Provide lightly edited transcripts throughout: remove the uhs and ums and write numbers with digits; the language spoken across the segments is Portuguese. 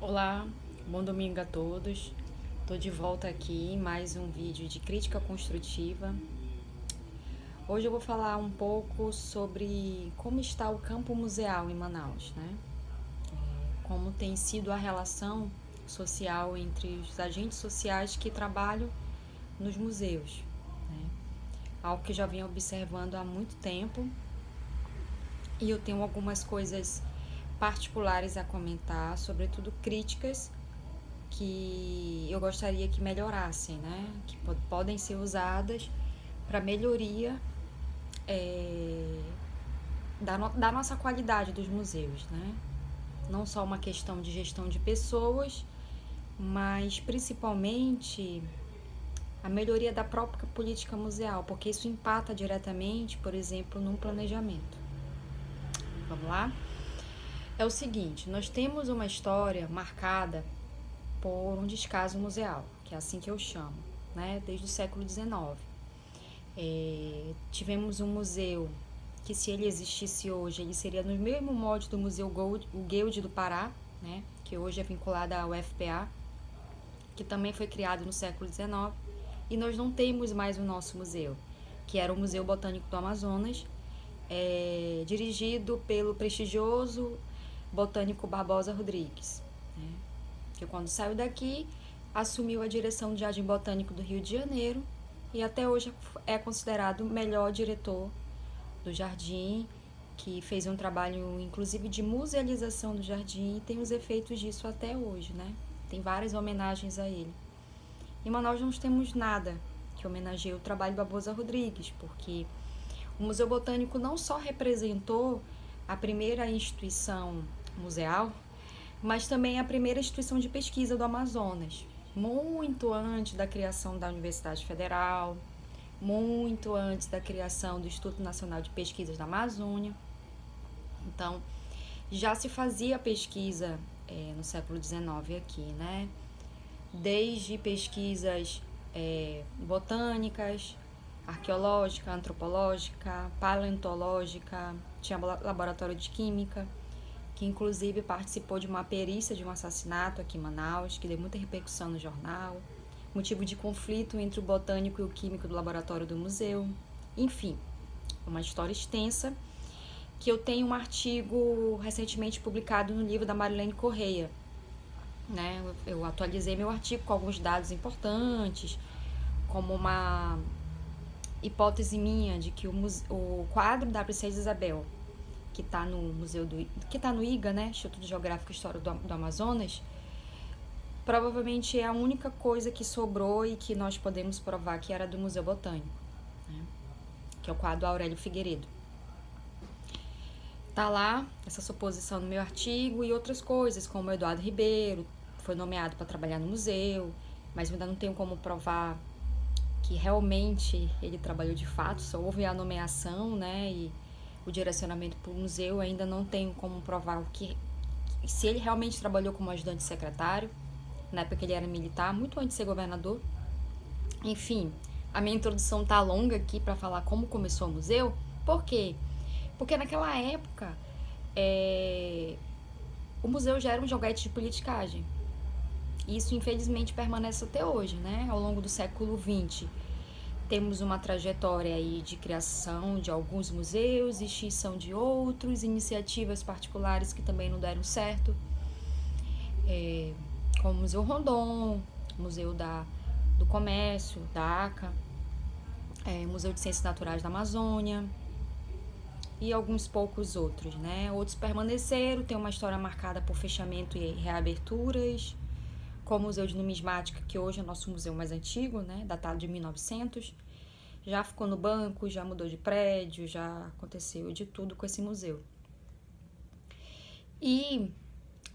Olá, bom domingo a todos. Estou de volta aqui em mais um vídeo de crítica construtiva. Hoje eu vou falar um pouco sobre como está o campo museal em Manaus, né? Como tem sido a relação social entre os agentes sociais que trabalham nos museus, né? Algo que eu já venho observando há muito tempo e eu tenho algumas coisas particulares a comentar, sobretudo críticas que eu gostaria que melhorassem, né? Que podem ser usadas para melhoria da nossa qualidade dos museus, né? Não só uma questão de gestão de pessoas, mas principalmente a melhoria da própria política museal, porque isso impacta diretamente, por exemplo, num planejamento. Vamos lá? É o seguinte, nós temos uma história marcada por um descaso museal, que é assim que eu chamo, né? Desde o século XIX. Tivemos um museu que, se ele existisse hoje, ele seria no mesmo molde do Museu Guild do Pará, né? Que hoje é vinculado ao UFPA, que também foi criado no século XIX, e nós não temos mais o nosso museu, que era o Museu Botânico do Amazonas, dirigido pelo prestigioso botânico Barbosa Rodrigues, né? Que quando saiu daqui, assumiu a direção do Jardim Botânico do Rio de Janeiro e até hoje é considerado o melhor diretor do jardim, que fez um trabalho inclusive de musealização do jardim e tem os efeitos disso até hoje, né? Tem várias homenagens a ele. Em Manaus não temos nada que homenageie o trabalho de Barbosa Rodrigues, porque o Museu Botânico não só representou a primeira instituição museal, mas também a primeira instituição de pesquisa do Amazonas, muito antes da criação da Universidade Federal, muito antes da criação do Instituto Nacional de Pesquisas da Amazônia. Então, já se fazia pesquisa no século XIX aqui, né? Desde pesquisas botânicas, arqueológica, antropológica, paleontológica, tinha laboratório de química, que inclusive participou de uma perícia de um assassinato aqui em Manaus, que deu muita repercussão no jornal, motivo de conflito entre o botânico e o químico do laboratório do museu. Enfim, uma história extensa, que eu tenho um artigo recentemente publicado no livro da Marilene Correia, né? Eu atualizei meu artigo com alguns dados importantes, como uma hipótese minha de que o quadro da Princesa Isabel, que está no museu que está no IGA, né, Instituto Geográfico e Histórico do Amazonas, provavelmente é a única coisa que sobrou e que nós podemos provar que era do Museu Botânico, né, que é o quadro Aurélio Figueiredo. Tá lá essa suposição no meu artigo e outras coisas, como o Eduardo Ribeiro foi nomeado para trabalhar no museu, mas eu ainda não tenho como provar que realmente ele trabalhou de fato, só houve a nomeação, né, e o direcionamento para o museu. Ainda não tenho como provar se ele realmente trabalhou como ajudante secretário, na época que ele era militar, muito antes de ser governador. Enfim, a minha introdução tá longa aqui para falar como começou o museu. Por quê? Porque naquela época o museu já era um joguete de politicagem. Isso, infelizmente, permanece até hoje, né? Ao longo do século XX, temos uma trajetória aí de criação de alguns museus, extinção de outros, iniciativas particulares que também não deram certo, como o Museu Rondon, Museu do Comércio, da ACA, Museu de Ciências Naturais da Amazônia e alguns poucos outros, né? Outros permaneceram, tem uma história marcada por fechamento e reaberturas, como o Museu de Numismática, que hoje é o nosso museu mais antigo, né, datado de 1900, já ficou no banco, já mudou de prédio, já aconteceu de tudo com esse museu. E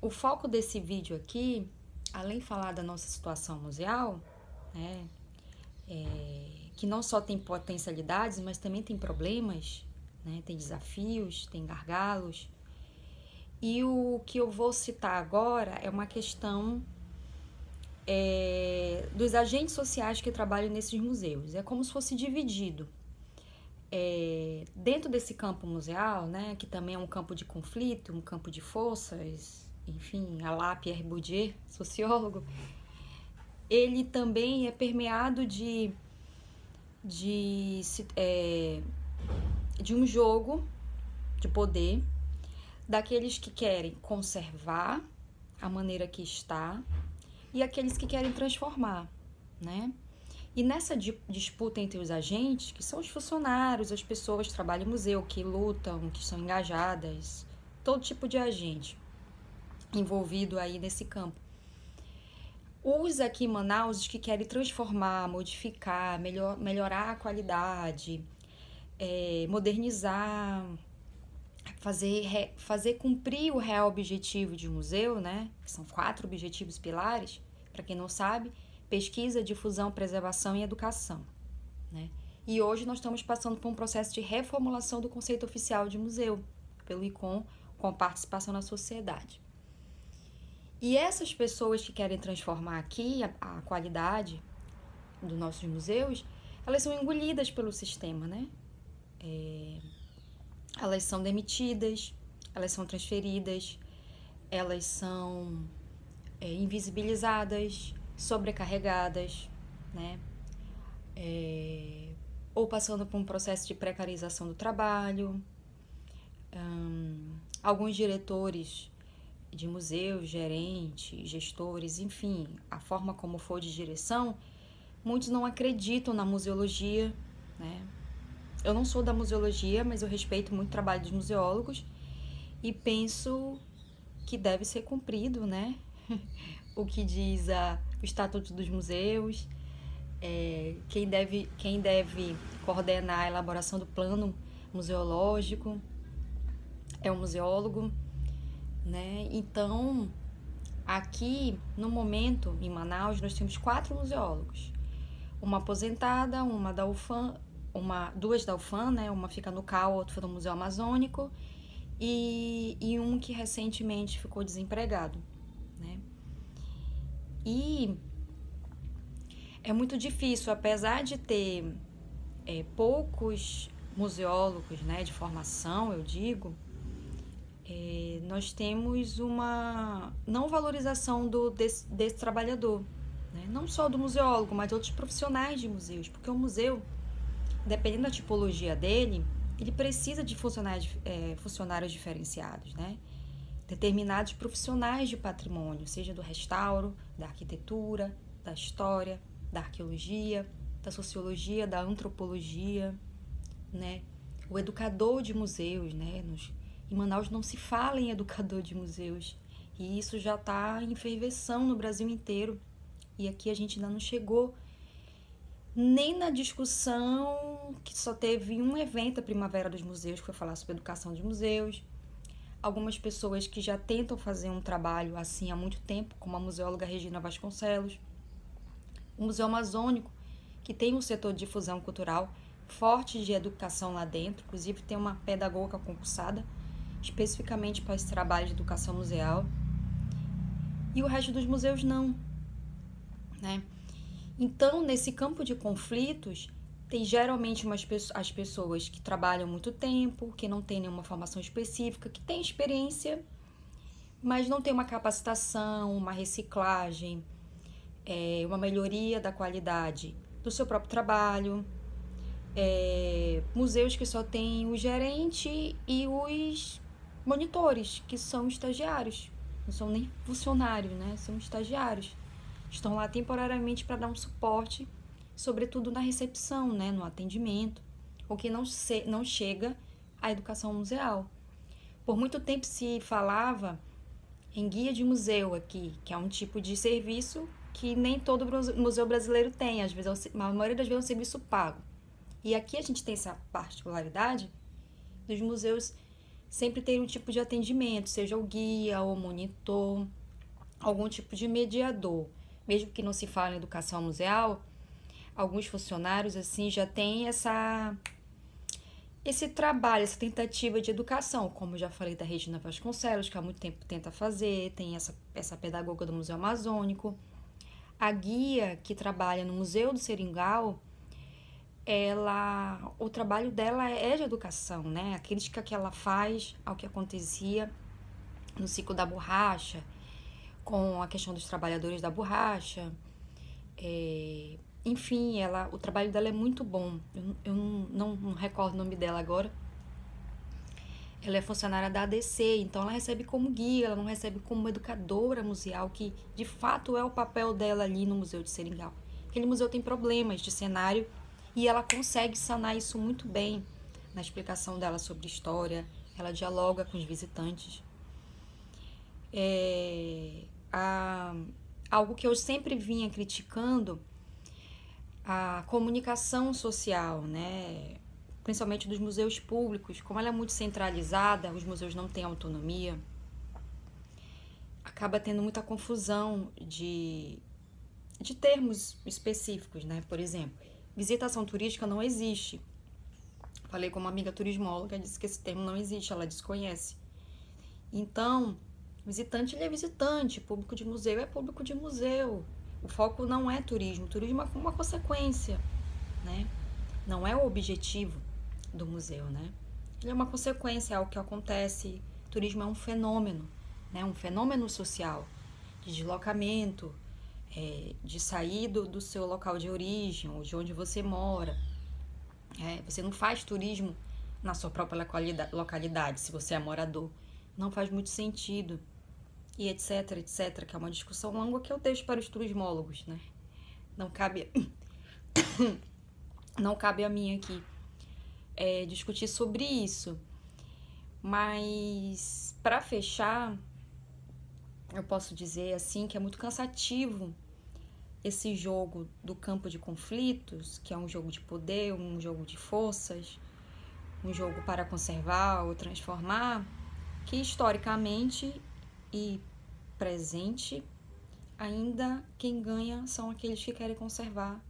o foco desse vídeo aqui, além de falar da nossa situação museal, né, que não só tem potencialidades, mas também tem problemas, né, tem desafios, tem gargalos. E o que eu vou citar agora é uma questão dos agentes sociais que trabalham nesses museus. É como se fosse dividido. Dentro desse campo museal, né, que também é um campo de conflito, um campo de forças, enfim, Alain Pierre Bourdieu, sociólogo, ele também é permeado de um jogo de poder daqueles que querem conservar a maneira que está e aqueles que querem transformar, né? E nessa disputa entre os agentes, que são os funcionários, as pessoas que trabalham em museu, que lutam, que são engajadas, todo tipo de agente envolvido aí nesse campo. Os aqui em Manaus, os que querem transformar, modificar, melhorar a qualidade, modernizar, fazer cumprir o real objetivo de um museu, né? São 4 objetivos pilares, para quem não sabe: pesquisa, difusão, preservação e educação, né? E hoje nós estamos passando por um processo de reformulação do conceito oficial de museu, pelo ICOM, com participação na sociedade. E essas pessoas que querem transformar aqui a qualidade dos nossos museus, elas são engolidas pelo sistema, né? Elas são demitidas, elas são transferidas, elas são invisibilizadas, sobrecarregadas, né? Ou passando por um processo de precarização do trabalho. Alguns diretores de museus, gerentes, gestores, enfim, a forma como for de direção, muitos não acreditam na museologia, né? Eu não sou da museologia, mas eu respeito muito o trabalho dos museólogos e penso que deve ser cumprido, né? O que diz o Estatuto dos Museus, quem deve coordenar a elaboração do plano museológico é o museólogo, né? Então, aqui, no momento, em Manaus, nós temos 4 museólogos. Uma aposentada, uma da UFAM, duas da UFAM, né? Uma fica no CAU, outra fica no Museu Amazônico, e um que recentemente ficou desempregado, né? E é muito difícil, apesar de ter poucos museólogos, né, de formação, eu digo, nós temos uma não valorização desse trabalhador, né? Não só do museólogo, mas de outros profissionais de museus, porque o museu, dependendo da tipologia dele, ele precisa de funcionários diferenciados, né? Determinados profissionais de patrimônio, seja do restauro, da arquitetura, da história, da arqueologia, da sociologia, da antropologia, né? O educador de museus, né? Em Manaus não se fala em educador de museus, e isso já está em ferveção no Brasil inteiro, e aqui a gente ainda não chegou nem na discussão, que só teve um evento, a Primavera dos Museus, que foi falar sobre educação de museus. Algumas pessoas que já tentam fazer um trabalho assim há muito tempo, como a museóloga Regina Vasconcelos. O Museu Amazônico, que tem um setor de difusão cultural forte de educação lá dentro, inclusive tem uma pedagoga concursada especificamente para esse trabalho de educação museal. E o resto dos museus não, né? Então, nesse campo de conflitos, tem geralmente as pessoas que trabalham muito tempo, que não têm nenhuma formação específica, que têm experiência, mas não tem uma capacitação, uma reciclagem, uma melhoria da qualidade do seu próprio trabalho. Museus que só têm o gerente e os monitores, que são estagiários, não são nem funcionários, né? São estagiários. Estão lá temporariamente para dar um suporte, sobretudo na recepção, né? No atendimento, o que não chega à educação museal. Por muito tempo se falava em guia de museu aqui, que é um tipo de serviço que nem todo museu brasileiro tem, às vezes, a maioria das vezes é um serviço pago. E aqui a gente tem essa particularidade dos museus sempre terem um tipo de atendimento, seja o guia ou o monitor, algum tipo de mediador. Mesmo que não se fale em educação museal, alguns funcionários assim já têm esse trabalho, essa tentativa de educação, como eu já falei da Regina Vasconcelos, que há muito tempo tenta fazer, tem essa pedagoga do Museu Amazônico. A guia que trabalha no Museu do Seringal, o trabalho dela é de educação, né? A crítica que ela faz ao que acontecia no ciclo da borracha, com a questão dos trabalhadores da borracha. Enfim, o trabalho dela é muito bom. Eu não recordo o nome dela agora. Ela é funcionária da ADC, então ela recebe como guia, ela não recebe como educadora museal, que de fato é o papel dela ali no Museu de Seringal. Aquele museu tem problemas de cenário e ela consegue sanar isso muito bem na explicação dela sobre história. Ela dialoga com os visitantes. Algo que eu sempre vinha criticando, a comunicação social, né? Principalmente dos museus públicos, como ela é muito centralizada, os museus não têm autonomia, acaba tendo muita confusão de termos específicos, né? Por exemplo, visitação turística não existe. Falei com uma amiga turismóloga, disse que esse termo não existe, ela desconhece. Então, visitante ele é visitante, público de museu é público de museu. O foco não é turismo, turismo é uma consequência, né? Não é o objetivo do museu, né? Ele é uma consequência, é algo que acontece. Turismo é um fenômeno, né? Um fenômeno social, de deslocamento, de sair do seu local de origem, ou de onde você mora. Você não faz turismo na sua própria localidade, se você é morador. Não faz muito sentido. E etc, etc, que é uma discussão longa que eu deixo para os turismólogos, né? Não cabe a mim aqui discutir sobre isso. Mas, para fechar, eu posso dizer assim que é muito cansativo esse jogo do campo de conflitos, que é um jogo de poder, um jogo de forças, um jogo para conservar ou transformar, que historicamente e presente, ainda quem ganha são aqueles que querem conservar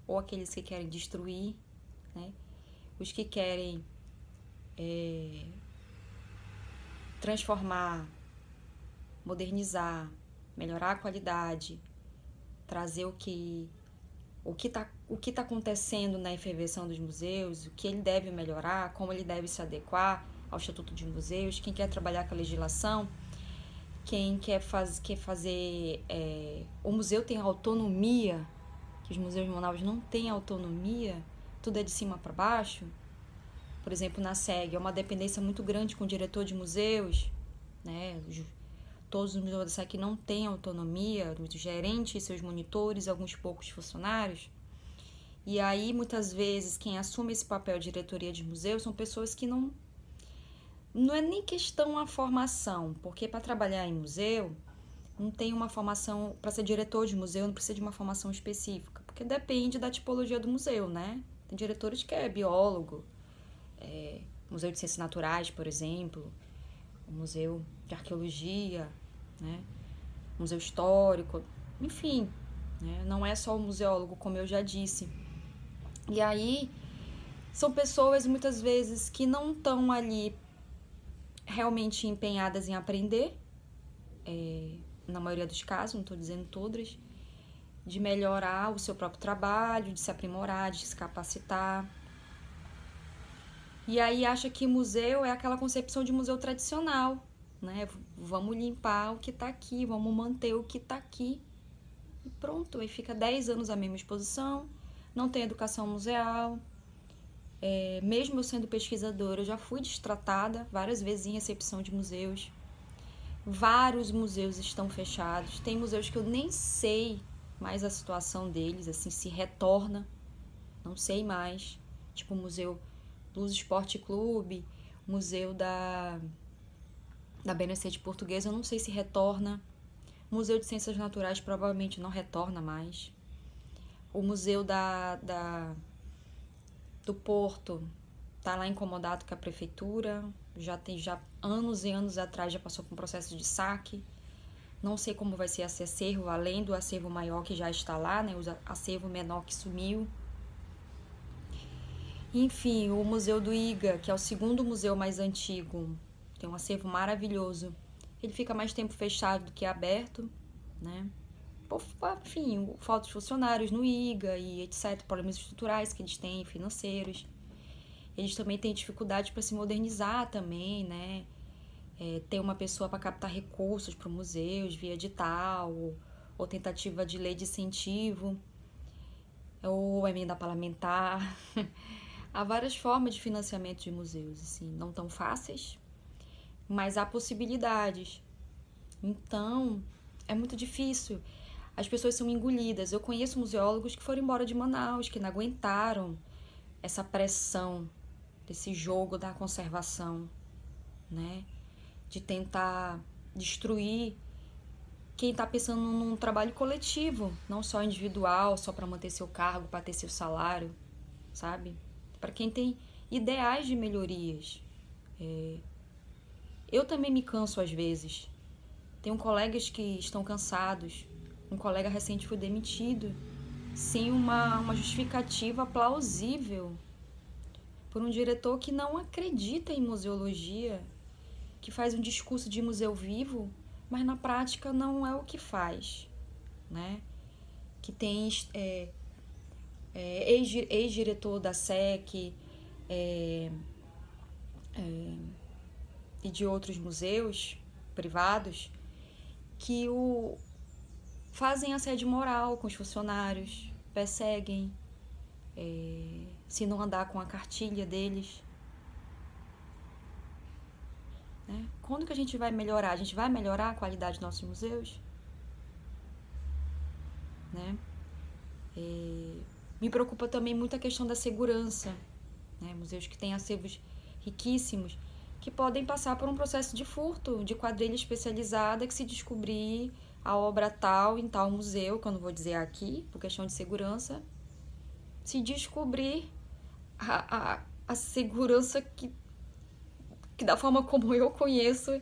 ou aqueles que querem destruir, né? Os que querem transformar, modernizar, melhorar a qualidade, trazer o que está acontecendo na efervescão dos museus, o que ele deve melhorar, como ele deve se adequar ao Estatuto de Museus, quem quer trabalhar com a legislação, quem quer fazer... o museu tem autonomia, que os museus de Manaus não têm autonomia, tudo é de cima para baixo. Por exemplo, na SEG, é uma dependência muito grande com o diretor de museus, né? Todos os museus da SEG não têm autonomia, os gerentes, seus monitores, alguns poucos funcionários. E aí, muitas vezes, quem assume esse papel de diretoria de museu são pessoas que não é nem questão a formação, porque para trabalhar em museu, não tem uma formação, para ser diretor de museu, não precisa de uma formação específica, porque depende da tipologia do museu, né? Tem diretores que é biólogo, Museu de Ciências Naturais, por exemplo, o Museu de Arqueologia, né? Museu Histórico, enfim, né? Não é só o museólogo, como eu já disse. E aí, são pessoas, muitas vezes, que não estão ali realmente empenhadas em aprender, na maioria dos casos, não estou dizendo todas, de melhorar o seu próprio trabalho, de se aprimorar, de se capacitar. E aí acha que museu é aquela concepção de museu tradicional, né? Vamos limpar o que está aqui, vamos manter o que está aqui. E pronto, aí fica 10 anos a mesma exposição, não tem educação museal. Mesmo eu sendo pesquisadora, eu já fui destratada várias vezes em recepção de museus. Vários museus estão fechados. Tem museus que eu nem sei mais a situação deles, assim, se retorna. Não sei mais. Tipo o Museu Luz Esporte Clube, Museu da BNC de Português, eu não sei se retorna. Museu de Ciências Naturais provavelmente não retorna mais. O Museu do Porto está lá incomodado com a prefeitura, já anos e anos atrás já passou por um processo de saque. Não sei como vai ser esse acervo, além do acervo maior que já está lá, né? O acervo menor que sumiu. Enfim, o Museu do IGA, que é o segundo museu mais antigo, tem um acervo maravilhoso. Ele fica mais tempo fechado do que aberto, né? Enfim, falta de funcionários no IGA e etc, problemas estruturais que eles têm, financeiros. Eles também têm dificuldade para se modernizar também, né? ter uma pessoa para captar recursos para museus via edital ou tentativa de lei de incentivo ou emenda parlamentar. Há várias formas de financiamento de museus, assim, não tão fáceis, mas há possibilidades. Então, é muito difícil. As pessoas são engolidas. Eu conheço museólogos que foram embora de Manaus, que não aguentaram essa pressão desse jogo da conservação, né? De tentar destruir quem está pensando num trabalho coletivo, não só individual, só para manter seu cargo, para ter seu salário, sabe? Para quem tem ideais de melhorias. Eu também me canso às vezes. Tenho colegas que estão cansados. Um colega recente foi demitido sem uma justificativa plausível por um diretor que não acredita em museologia, que faz um discurso de museu vivo, mas na prática não é o que faz, né? Que tem ex-diretor da SEC e de outros museus privados que fazem assédio moral com os funcionários, perseguem, se não andar com a cartilha deles. Né? Quando que a gente vai melhorar? A gente vai melhorar a qualidade dos nossos museus? Né? Me preocupa também muito a questão da segurança. Né? Museus que têm acervos riquíssimos, que podem passar por um processo de furto, de quadrilha especializada, que se descobrir a obra tal em tal museu, que eu não vou dizer aqui, por questão de segurança, se descobrir a segurança que da forma como eu conheço,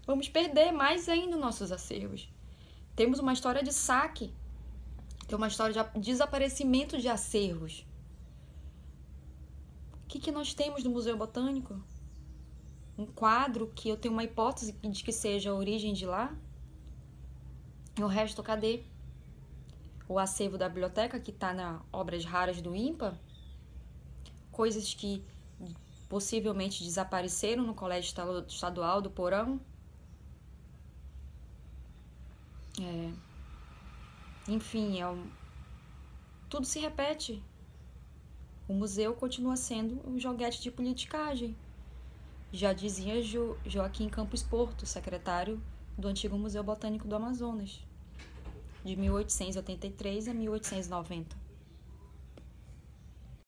vamos perder mais ainda nossos acervos. Temos uma história de saque, tem uma história de desaparecimento de acervos. O que nós temos no Museu Botânico? Um quadro que eu tenho uma hipótese de que seja a origem de lá? E o resto, cadê? O acervo da biblioteca, que está na Obras Raras do INPA, coisas que possivelmente desapareceram no Colégio Estadual do Porão. Enfim, tudo se repete. O museu continua sendo um joguete de politicagem. Já dizia Joaquim Campos Porto, secretário do antigo Museu Botânico do Amazonas, de 1883 a 1890.